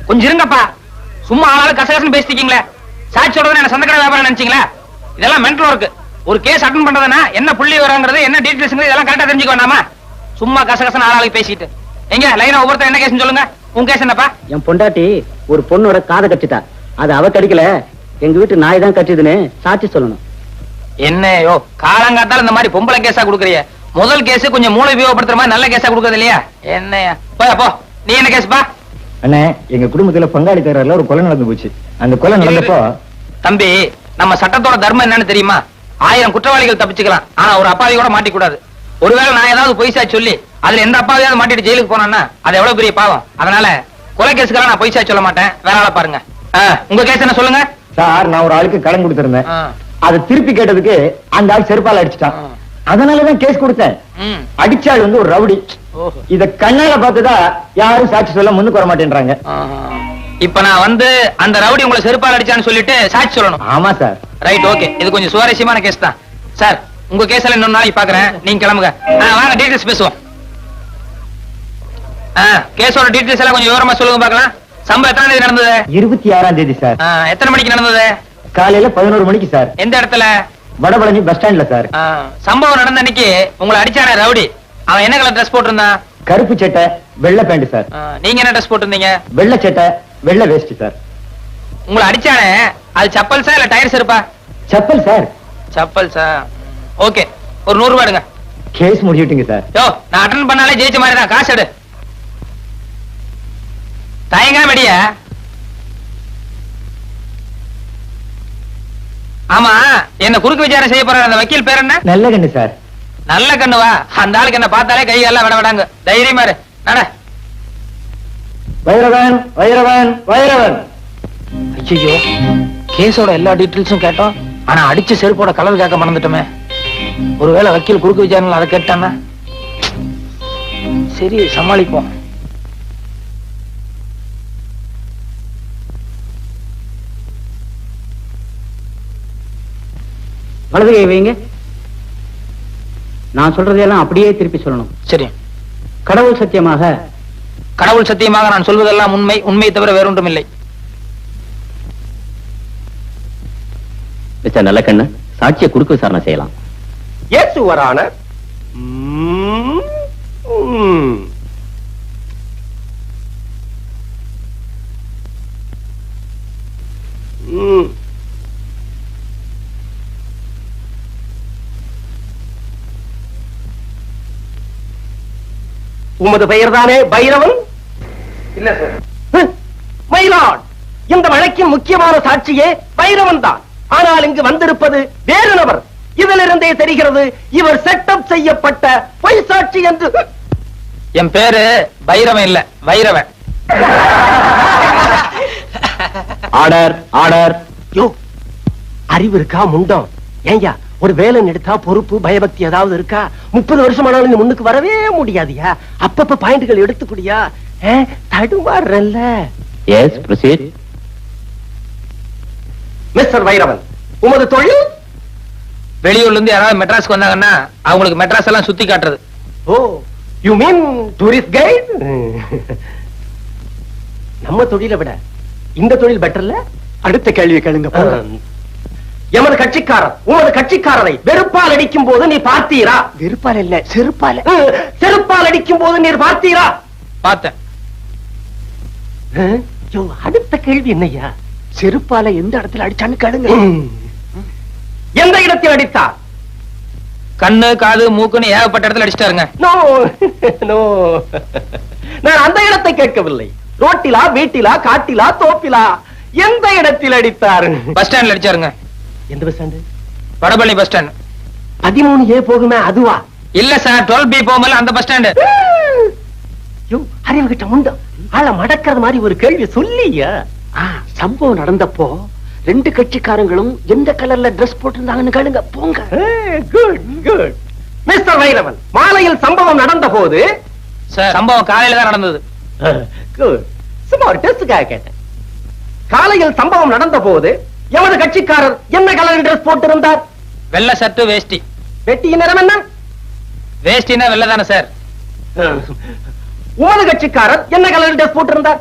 கொஞ்சம் இருங்கப்பா. சும்மா ஆளாலும் கசகசன்னு பேசிட்டீங்களே. சாட்சி சொல்றது என்ன சொந்தக்கடை வியாபாரம் நினைச்சீங்களா? இதெல்லாம் மென்டல் ஒர்க். ஒரு கேஸ் அட்டன் பண்றதுன்னா என்ன புள்ளி வராங்கிறது, என்ன டீடைல்ஸ் இதெல்லாம் கரெக்டா தெரிஞ்சுக்க வேண்டாமா? சும்மா கசகசன்னு ஆளாளுக்கு பேசிட்டு எங்க லைனா ஒவ்வொருத்தர் என்ன கேஸ்னு சொல்லுங்க. உங்க கேஸ் என்னப்பா? என் பொண்டாட்டி ஒரு பொண்ணோட காதை கட்டிட்டா. அது அவ கடிக்கல, எங்க வீட்டு நாய் தான் கட்டிதுன்னு சாட்சி சொல்லணும். என்னையோ காலங்காத்தால இந்த மாதிரி பொம்பளை கேஸா கொடுக்குறிய? முதல் கேஸ் கொஞ்சம் மூளை உபயோகப்படுத்துற மாதிரி நல்ல கேஸா கொடுக்கறது இல்லையா? என்னையா போ. நீ என்ன கேஸ்பா? அண்ணே, எங்க குடும்பத்துல பங்காளி தகராறுல ஒரு கொலை நடந்து போச்சு. அந்த கொலை நடந்தப்போ தம்பி, நம்ம சட்டத்தோட தர்மம் என்னன்னு தெரியுமா? 1000 குற்றவாளிகள் தப்பிச்சுக்கலாம், ஆனா ஒரு அப்பாவி கூட மாட்டிக்கூடாது. ஒருவேளை நான் ஏதாவது பொய்சா சொல்லி அதுல எந்த அப்பாவியாவது மாட்டிட்டு ஜெயிலுக்கு போனான்னா அது எவ்வளவு பெரிய பாவம். அதனால கொலை கேஸுக்கெல்லாம் நான் பொய்சா சொல்ல மாட்டேன். வேற ஆளை பாருங்க. உங்க கேஸ் என்ன சொல்லுங்க சார். நான் ஒரு ஆளுக்கு கடன் கொடுத்திருந்தேன். அதை திருப்பி கேட்டதுக்கு அந்த ஆள் செருப்பால் அடிச்சுட்டான். அதனாலதான் கேஸ் கொடுத்தேன். அடிச்சாள் வந்து ஒரு ரவுடி. இத கண்ணால பார்த்துதான் யாரும் சாட்சி சொல்ல முன்னுக்கு வர மாட்டேன்றாங்க. இப்ப நான் வந்து அந்த ரவுடி உங்களை செருப்பால் அடிச்சான்னு சொல்லிட்டு சாட்சி சொல்லணும். ஆமா சார். Right, okay. இது கொஞ்சம் சுவாரஸ்யமான கேஸ் தான் சார். உங்க கேஸ்ல இன்னொரு நாளைக்கு பாக்குறேன். நீங்க கிளம்புங்க. வாங்க டீடைல்ஸ் பேசுவோம். கேஸோட டீடைல்ஸ் எல்லாம் கொஞ்சம் விவரமா சொல்லுங்க பாக்கலாம். சம்பவம் எத்தனை தேதி நடந்தது? 26ஆம் தேதி சார். எத்தனை மணிக்கு நடந்தது? காலையில 11 மணிக்கு சார். எந்த இடத்துல? வடபழனி பஸ் ஸ்டாண்ட்ல சார். சம்பவம் நடந்த அன்னைக்கு உங்களை அடிச்சானே ரவுடி, அவன் என்ன கலர் ட்ரெஸ் போட்டிருந்தான்? கருப்பு சட்டை வெள்ளை பேண்ட் சார். நீங்க என்ன ட்ரெஸ் போட்டிருந்தீங்க? வெள்ளை சட்டை வெள்ளை வேஷ்டி சார். உங்களை அடிச்சானே அது சப்பல்ஸா இல்ல டயர்ஸ் இருப்பா? செப்பல் சார். சப்பல்ஸா? ஓகே, ஒரு 100 ரூபாய் எடுங்க. Case முடிச்சுட்டீங்க sir. யோ, நான் அட்டன் பண்ணாலே ஜெயிச்ச மாதிரி தான். காசு எடு. தயங்காம அடியா. ஆமா, என்ன குறுக்கு விசாரணை செய்ய போற அந்த வக்கீல் பேர் என்ன? நல்ல கண்ணு சார். நல்ல கண்ணுவா? அந்த ஆளுக்கு என்ன பார்த்தாலே கை எல்லாம் விட விடாங்க. தைரியமா இரு. நட. வைரவன் வைரவன் வைரவன். ஐயோ, கேஸோட எல்லா டீடைல்ஸும் கேட்டோம், ஆனா அடிச்ச செருப்போட கலர் கேட்க மறந்துட்டோமே. ஒருவேளை வக்கீல் குறுக்கு விசாரணை அதை கேட்டானா? சரி, சமாளிப்போம். வலது கை வைங்க. நான் சொல்றதையெல்லாம் அப்படியே திருப்பி சொல்லணும். சரி. கடவுள் சத்தியமாக. கடவுள் சத்தியமாக நான் சொல்வதெல்லாம் உண்மை, உண்மையை தவிர வேறொன்றும் இல்லை. மிஸ்டர் நல்லக்கண்ணு, சாட்சியை குறுக்கு விசாரணை செய்யலாம். Yes your honour. உமது பெயர் தானே பைரவன்? இல்ல சார். மயிலாட், இந்த வழக்கின் முக்கியமான சாட்சியே பைரவன் தான். ஆனால் இங்கு வந்திருப்பது வேறு நபர். இதிலிருந்தே தெரிகிறது இவர் செட்டப் செய்யப்பட்ட பொய் சாட்சி என்று. என் பேரு பைரவன் இல்ல, வைரவன். Order order. யோ, அறிவு இருக்கா முண்டம்? ஏங்க, ஒரு வேலை எடுத்தா பொறுப்பு பயபக்தி ஏதாவது இருக்கா? 30 வருஷமானாலும் நீ முன்னுக்கு வரவே முடியாதியா? அப்பப்ப பாயிண்ட்கள் எடுத்துக்கூடியா? தடுமாறல்ல. Yes, proceed. மிஸ்டர் வைரவன், உமது தொழில்? வெளியூர்ல இருந்து யாராவது மெட்ராஸ்க்கு வந்தாங்கன்னா அவங்களுக்கு மெட்ராஸ் எல்லாம் சுத்தி காட்டுறது. ஓ, யூ மீன் டூரிஸ்ட் கைட்? நம்ம தொழிலை விட இந்த தொழில் பெட்டர்ல? அடுத்த கேள்வி கேளுங்க. எமது கட்சிக்காரர் உமது கட்சிக்காரரை வெறுப்பால் அடிக்கும் போது நீ பார்த்தீரா? வெறுப்பால் இல்ல, செருப்பால். செருப்பால் அடிக்கும் போது நீர் பார்த்தீரா? பார்த்தேன். அடுத்த கேள்வி என்னையா? செருப்பால எந்த இடத்துல அடிச்சான்னு கேளுங்க. எந்த இடத்தில் அடித்தார்? கண்ணு காது மூக்குன்னு ஏகப்பட்ட இடத்துல அடிச்சிட்டாருங்க. நோ நோ, நான் அந்த இடத்தை கேட்கவில்லை. ரோட்டிலா, வீட்டிலா, காட்டிலா, தோப்பிலா, எந்த இடத்தில் அடித்தார்? பஸ் ஸ்டாண்ட்ல அடிச்சாருங்க. எந்த bus stand? Vadapalani bus stand. 13A போகுமே அதுவா? இல்ல சார், 12B போகும்போது அந்த பஸ் ஸ்டாண்டு. அறிவு கிட்ட முண்டம் ஆள மடக்கிறது மாதிரி ஒரு கேள்வி சொல்லியா? சம்பவம் நடந்தப்போ 2 கட்சிக்காரங்களும் எந்த கலர்ல டிரெஸ் போட்டிருந்தாங்கன்னு கேளுங்க. போங்க. Good good. மிஸ்டர் வைரவன், மாலையில் சம்பவம் நடந்த போது? சார், சம்பவம் காலையில தான் நடந்தது. குட். சும்மா ஒரு டெஸ்டுக்காக கேட்டேன். காலையில் சம்பவம் நடந்த போது எமது கட்சிக்காரர் என்ன கலர் டிரெஸ் போட்டிருந்தார்? வெள்ளை சட்டு வேஷ்டி. வெட்டியின் நிறம் என்ன? வேஷ்டினா வெள்ளை தானே சார்? உமது கட்சிக்காரர் என்ன கலர் ட்ரெஸ் போட்டிருந்தார்?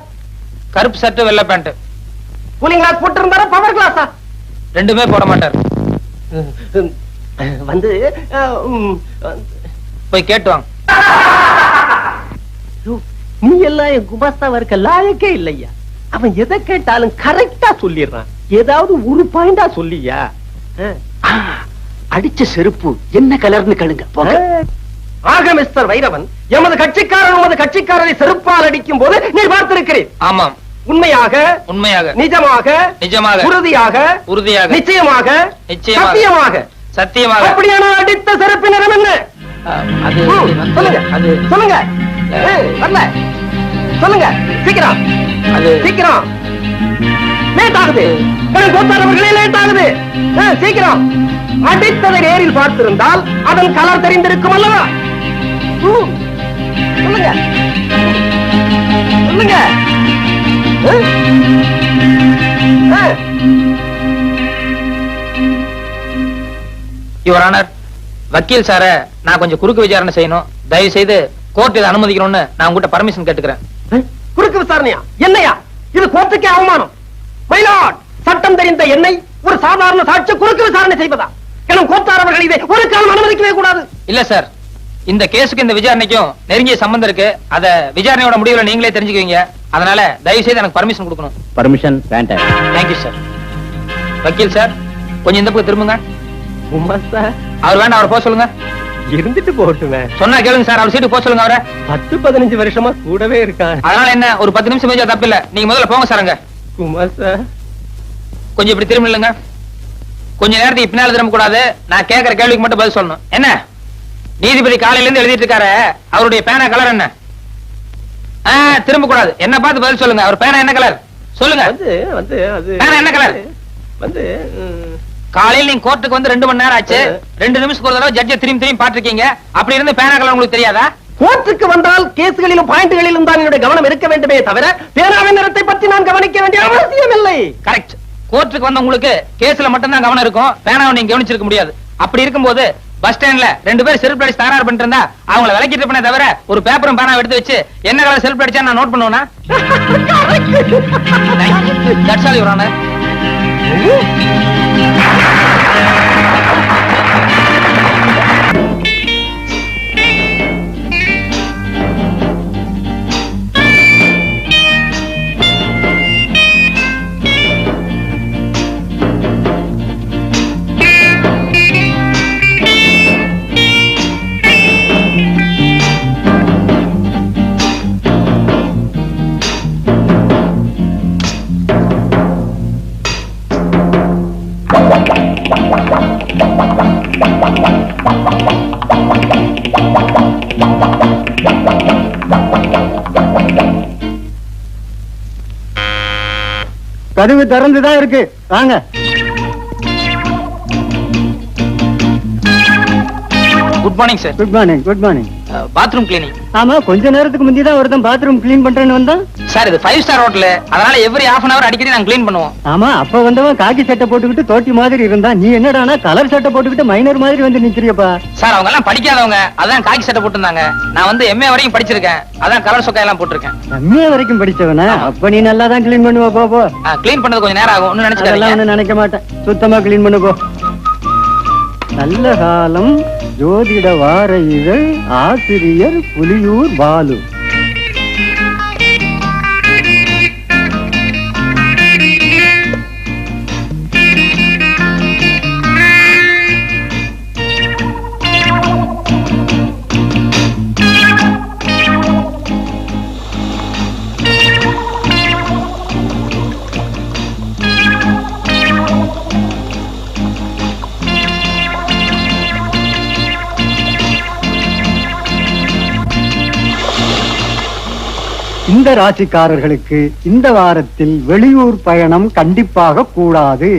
கருப்பு சர்ட் வெள்ளை பேண்ட். கூலிங் கிளாஸ் போட்டிருந்தாரா பவர் கிளாஸா? ரெண்டுமே போட மாட்டார். வந்து போய் கேட்டு வாங்க. நீ எல்லாம் என் குமாஸ்தாவா இருக்க லாயக்கே இல்லையா? அவன் எதை கேட்டாலும் கரெக்டா சொல்லிடுறான். ஏதாவது ஒரு பாயிண்டா சொல்லியா? அடிச்ச செருப்பு என்ன கலர்னு கேளுங்க. ஆக மிஸ்டர் வைரவன், எமது கட்சிக்காரர் உமது கட்சிக்காரரை செருப்பால் அடிக்கும் போது நீ பார்த்திருக்கிறேன். ஆமாம். உண்மையாக, உண்மையாக, நிஜமாக, நிஜமாக, உறுதியாக, உறுதியாக, நிச்சயமாக, நிச்சயமாக, சத்தியமாக, சத்தியமாக. அப்படியான அடித்த செருப்பு நிறம் என்ன? அது சொல்லுங்க, அது சொல்லுங்க. வரல, சொல்லுங்க சீக்கிரம், அது சீக்கிரம். லேட் ஆகுது, கோத்தாரவர்களே லேட் ஆகுது. சீக்கிரம். அடித்ததை நேரில் பார்த்திருந்தால் அதன் கலர் தெரிந்திருக்கும் அல்லவா? சொல்லுங்க, சொல்லுங்க. யுவர் ஆனர், வக்கீல் சார நான் கொஞ்சம் குறுக்கு விசாரணை செய்யணும். தயவு செய்து கோர்ட் இதை அனுமதிக்கணும்னு நான் உங்ககிட்ட பர்மிஷன் கேட்டுக்கிறேன். குறுக்கு விசாரணையா? என்னையா இது? கோர்ட்டுக்கே அவமானம். மயிலாட், சட்டம் தெரிந்த என்னை ஒரு சாதாரண சாட்சி குறுக்கு விசாரணை செய்வதா? எனும் கோத்தாரவர்கள் இதை ஒரு காலம் அனுமதிக்கவே கூடாது. இல்ல சார், இந்த கேஸுக்கு இந்த விசாரணைக்கும் நெருங்கிய சம்பந்தம் இருக்கு. அத விசாரணையோட முடிவுல நீங்களே தெரிஞ்சுக்குவீங்க. அதனால தயவு செய்து எனக்கு பர்மிஷன் கொடுக்கணும். பர்மிஷன் வேண்டாம். Thank you sir. வக்கீல் சார், கொஞ்சம் இந்த பக்கம் திரும்புங்க. அவர் வேண்டாம், அவரை போக சொல்லுங்க. இருந்துட்டு போட்டுவேன். சொன்னா கேளுங்க சார், அவர் சீட்டு போக சொல்லுங்க. அவரை 10-15 வருஷமா கூடவே இருக்கான். அதனால என்ன, ஒரு 10 நிமிஷம் பேச தப்பு இல்ல. நீங்க முதல்ல போங்க சார். அங்க குமார் சார், கொஞ்சம் இப்படி திரும்ப இல்லைங்க. கொஞ்ச நேரத்துக்கு பின்னால திரும்ப கூடாது. நான் கேட்கிற கேள்விக்கு மட்டும் பதில் சொல்லணும். என்ன நீதிபதி காலையில இருந்து எழுதிட்டு இருக்காரு, அவருடைய பேனா கலர் என்ன? திரும்ப கூடாது. என்ன பார்த்து பதில் சொல்லுங்க. அவர் பேனா என்ன கலர் சொல்லுங்க. பேனா என்ன கலர்? காலையில் நீங்க கோர்ட்டுக்கு வந்து 2 மணி நேரம் ஆச்சு. 2 நிமிஷத்துக்கு ஒரு தடவை ஜட்ஜை திரும்பி பாத்துருக்கீங்க. அப்படி இருந்து பேனா கலர் உங்களுக்கு தெரியாதா? கோர்ட்டுக்கு வந்தால் கேஸ்களிலும் பாயிண்ட்களிலும் தான் என்னுடைய கவனம் இருக்க வேண்டுமே தவிர பேனாவின் நிறத்தை பற்றி நான் கவனிக்க வேண்டிய அவசியம் இல்லை. கரெக்ட். கோர்ட்டுக்கு வந்த உங்களுக்கு கேஸ்ல மட்டும் தான் கவனம் இருக்கும். பேனாவை நீங்க கவனிச்சிருக்க முடியாது. அப்படி இருக்கும்போது பஸ் ஸ்டாண்ட்ல 2 பேர் செல்ஃப் அடிச்சு தகராறு பண்ணிட்டு இருந்தா அவங்கள விலக்கிட்டு பண்ண தவிர ஒரு பேப்பரும் பேனா எடுத்து வச்சு என்ன கலர் செல்ஃப் அடிச்சா நான் நோட் பண்ணுவேனா? That's all your honour. கதவு திறந்துதான் இருக்கு, வாங்க. Good morning sir. Good morning. Good morning. Bathroom cleaning. ஆமா, கொஞ்ச நேரத்துக்கு முந்தி தான் ஒருத்தன் பாத்ரூம் கிளீன் பண்றேன்னு வந்தான். சார், இது 5 ஸ்டார் ஹோட்டல். அதனால எவ்ரி half an hour அடிக்கடி நாங்க கிளீன் பண்ணுவோம். ஆமா, அப்ப வந்தவன் காக்கி சட்டை போட்டுக்கிட்டு தோட்டி மாதிரி இருந்தான். நீ என்னடானா கலர் சட்டை போட்டுக்கிட்டு மைனர் மாதிரி வந்து நிக்கிறியப்பா. சார், அவங்க எல்லாம் படிக்காதவங்க, அதான் காக்கி சட்டை போட்டுருந்தாங்க. நான் வந்து MA வரைக்கும் படிச்சிருக்கேன், அதான் கலர் சொக்கா எல்லாம் போட்டிருக்கேன். MA வரைக்கும் படிச்சவனா? அப்ப நீ நல்லா தான் கிளீன் பண்ணுவ. போ. கிளீன் பண்ணது கொஞ்சம் நேரம் ஆகும், ஒன்னும் நினைச்சுக்காதீங்க. நினைக்க மாட்டேன், சுத்தமா கிளீன் பண்ணு போ. நல்ல காலம் ஜோதிட வார இதழ், ஆசிரியர் புலியூர் பாலு. இந்த ராசிக்காரர்களுக்கு இந்த வாரத்தில் வெளியூர் பயணம் கண்டிப்பாக கூடாது.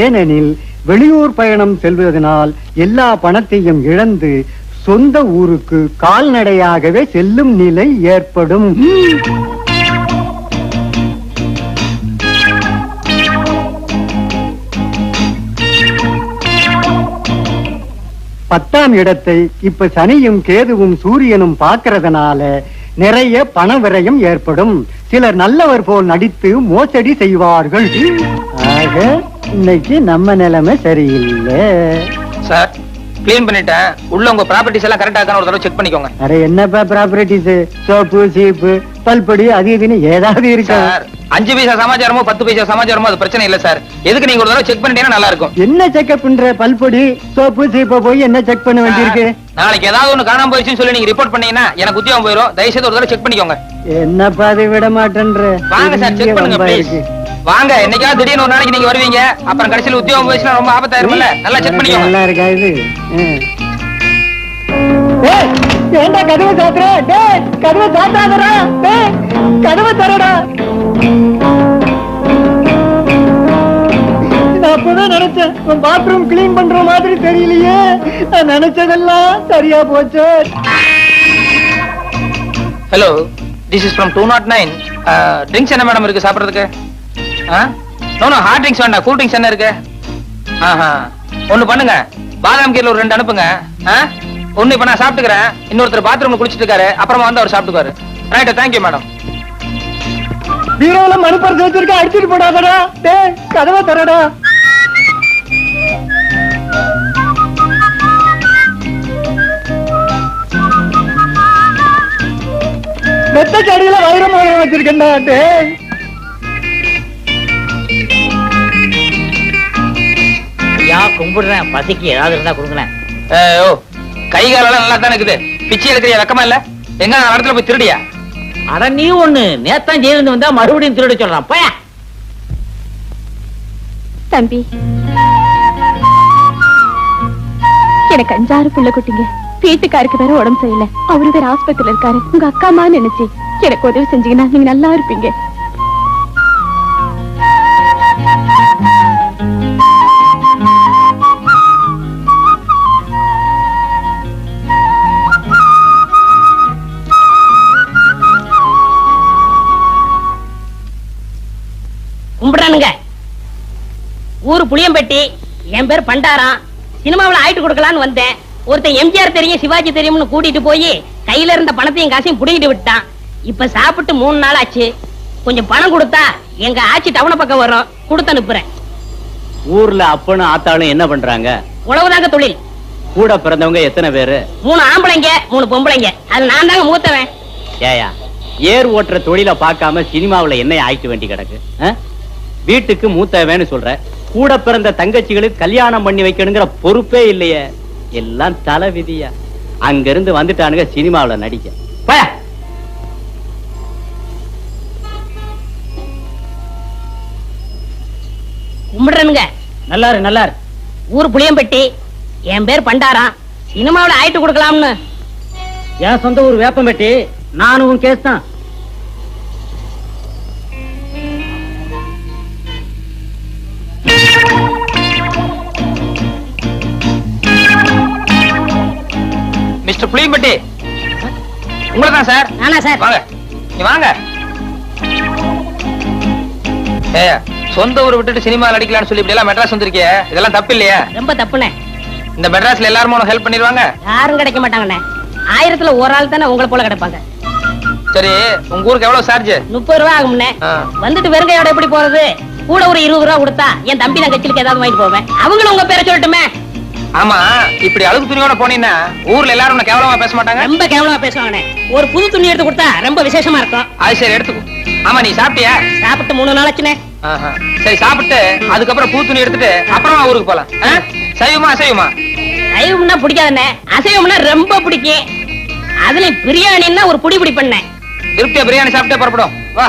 ஏனெனில் வெளியூர் பயணம் செல்வதனால் எல்லா பணத்தையும் இழந்து சொந்த ஊருக்கு கால்நடையாகவே செல்லும் நிலை ஏற்படும். 10ஆம் இடத்தை இப்ப சனியும் கேதுவும் சூரியனும் பார்க்கறதுனால நிறைய பண விரயம் ஏற்படும். சிலர் நல்லவர் போல் நடித்து மோசடி செய்வார்கள். ஆக இன்னைக்கு நம்ம நிலைமை சரியில்லை. சார் கிளீன் பண்ணிட்டேன். உள்ள உங்க ப்ராப்பர்ட்டிஸ் எல்லாம் கரெக்டா இருக்கான்னு ஒரு தடவை செக் பண்ணிக்கோங்க. அட என்னப்பா ப்ராப்பர்ட்டிஸ், சோப்பு சீப்பு பல்படி அது இதுன்னு ஏதாவது இருக்கா? சார் 5 பைசா சமாச்சாரமோ 10 பைசா சமாச்சாரமோ அது பிரச்சனை இல்ல சார். எதுக்கு நீங்க ஒரு தடவை செக் பண்ணிட்டீங்கன்னா நல்லா இருக்கும். என்ன செக்அப் பண்ற? பல்பொடி சோப்பு சீப்பை போய் என்ன செக் பண்ண வேண்டியிருக்கு? நாளைக்கு ஏதாவது ஒண்ணு காணாம போயிடுச்சுன்னு சொல்லி நீங்க ரிப்போர்ட் பண்ணீங்கன்னா எனக்கு உத்தியோகம் போயிடும். தயவு செய்து ஒரு தடவை செக் பண்ணிக்கோங்க. என்னப்பா அதை விட மாட்டேன்ற? வாங்க சார் செக் பண்ணுங்க ப்ளீஸ். வாங்க. என்னைக்காவது திடீர்னு ஒரு நாளைக்கு நீங்க வருவீங்க, அப்புறம் கடைசியில் உத்தியோகம் போயிடுச்சுன்னா ரொம்ப ஆபத்தாயிரும்ல. நல்லா செக் பண்ணிக்கோங்க. நல்லா இருக்கா இது? ஏண்டா கதவை சாத்துற? டேய் கதவை சாத்தாதடா. டேய் கதவை தரடா. நான் அப்பதான் நினைச்சேன் உன் பாத்ரூம் கிளீன் பண்ற மாதிரி தெரியலையே. நான் நினைச்சதெல்லாம் சரியா போச்சு. Hello, this is from 209. Drinks என்ன மேடம் இருக்கு சாப்பிடுறதுக்கு? நோ ஹார்ட் ட்ரிங்க்ஸ் வேண்டாம். கூல் ட்ரிங்க்ஸ் என்ன இருக்கு? ஒண்ணு பண்ணுங்க, பாதாம் கீரல் ஒரு 2 அனுப்புங்க. ஒண்ணு இப்ப நான் சாப்பிட்டுக்கிறேன். இன்னொருத்தர் பாத்ரூம்ல குளிச்சிட்டு இருக்காரு, அப்புறமா வந்து அவர் சாப்பிட்டுக்காரு. Right, thank you madam. பீரோல மனுப்பரிசு வச்சிருக்க, அடிச்சிட்டு போடாதடா. டேய் கதவை தரடா. மெத்த கடியில வைரமாக வச்சிருக்கேன்டா. டேய் கும்பிடுறேன், பசிக்கு ஏதாவது இருந்தா கொடுங்களேன். ஓ, கை காலெல்லாம் நல்லா தானே இருக்குது. பிச்சை எடுக்கிறியா? வெக்கமா இல்ல? எங்க நான் இடத்துல போய் திருடியா? அட நீ ஒண்ணு நேத்தான் ஜெயிலிருந்து வந்தா மறுபடியும் திருட சொல்றான். போயா தம்பி, எனக்கு 5-6 புள்ள குட்டிங்க. வீட்டுக்காருக்கு வேற உடம்பு சரியில்லை. அவரு வேற ஆஸ்பத்திரியில இருக்காரு. உங்க அக்காமா நினைச்சு எனக்கு உதவி செஞ்சீங்கன்னா நீங்க நல்லா இருப்பீங்க. கும்பிடுறானுங்க. ஊரு புளியம்பட்டி. என் பேர் பண்டாரம். சினிமாவில் ஆயிட்டு கொடுக்கலான்னு வந்தேன். ஒருத்தன் எம்ஜிஆர் தெரியும் சிவாஜி தெரியும்னு கூட்டிட்டு போய் கையில இருந்த பணத்தையும் காசையும் புடிங்கிட்டு விட்டான். இப்ப சாப்பிட்டு 3 நாள் ஆச்சு. கொஞ்சம் பணம் கொடுத்தா எங்க ஆட்சி டவுன பக்கம் வரும், கொடுத்து அனுப்புறேன். ஊர்ல அப்பனும் ஆத்தாளும் என்ன பண்றாங்க? உழவுதாங்க தொழில். கூட பிறந்தவங்க எத்தனை பேரு? 3 ஆம்பளைங்க 3 பொம்பளைங்க. அது நான் தாங்க மூத்தவன். ஏயா, ஏர் ஓட்டுற தொழில பார்க்காம சினிமாவுல என்ன ஆயிட்டு வேண்டி கிடக்கு? வீட்டுக்கு மூத்தவன்னு சொல்ற, கூட பிறந்த தங்கச்சிகளுக்கு கல்யாணம் பண்ணி வைக்கணுங்கிற பொறுப்பே இல்லையே. எல்லாம் தலை விதியா. அங்க இருந்து வந்துட்டானுங்க சினிமாவுல நடிக்க. போயா. கும்பிடுறனுங்க. நல்லாரு நல்லாரு. ஊர் புளியம்பட்டி. என் பேர் பண்டாரம். சினிமாவில் ஆயிட்டு கொடுக்கலாம்னு. என் சொந்த ஊர் வேப்பம்பட்டி. நானும் கேஸ் தான். மிஸ்டர் புளியம்பட்டி, உங்களை தான் சார். நானா சார்? வாங்க, நீ வாங்க. ஏய், சொந்த ஊரை விட்டுட்டு சினிமாவில் அடிக்கலாம்னு சொல்லி இப்படி எல்லாம் மெட்ராஸ் வந்திருக்கிய, இதெல்லாம் தப்பு இல்லையா? ரொம்ப தப்புனே. இந்த மெட்ராஸ்ல எல்லாரும் உனக்கு ஹெல்ப் பண்ணிடுவாங்க? யாரும் கிடைக்க மாட்டாங்கண்ணே. 1000ல ஒரு ஆள் தானே உங்களை போல கிடைப்பாங்க. சரி, உங்க ஊருக்கு எவ்வளவு சார்ஜ்? 30 ரூபா ஆகும்ண்ணே. வந்துட்டு வெறுங்கையோட எப்படி போறது? கூட ஒரு 20 ரூபா கொடுத்தா என் தம்பி தங்கச்சிலுக்கு ஏதாவது வாங்கிட்டு போவேன். அவங்களும் உங்க பேரை சொல்லட்டுமே. ஆமா, இப்படி அழுகு துணியோட போனீங்கன்னா ஊர்ல எல்லாரும் உன்னை கேவலமா பேச மாட்டாங்க? ரொம்ப கேவலமா பேசுவாங்கண்ணே. ஒரு புது துணி எடுத்து கொடுத்தா ரொம்ப விசேஷமா இருக்கும். அது சரி, எடுத்துக்கோ. ஆமா, நீ சாப்பிட்டியா? சாப்பிட்டு 3 நாள் ஆச்சுண்ணே. சரி, சாப்பிட்டு அதுக்கப்புறம் பூ துணி எடுத்துட்டு அப்புறமா ஊருக்கு போலாம். சைவமா அசைவமா? சைவம்னா பிடிக்காதுண்ணே, அசைவம்னா ரொம்ப பிடிக்கும். அதுல பிரியாணின்னா ஒரு புடி பண்ணேன். திருப்தியா பிரியாணி சாப்பிட்டே புறப்படும். வா.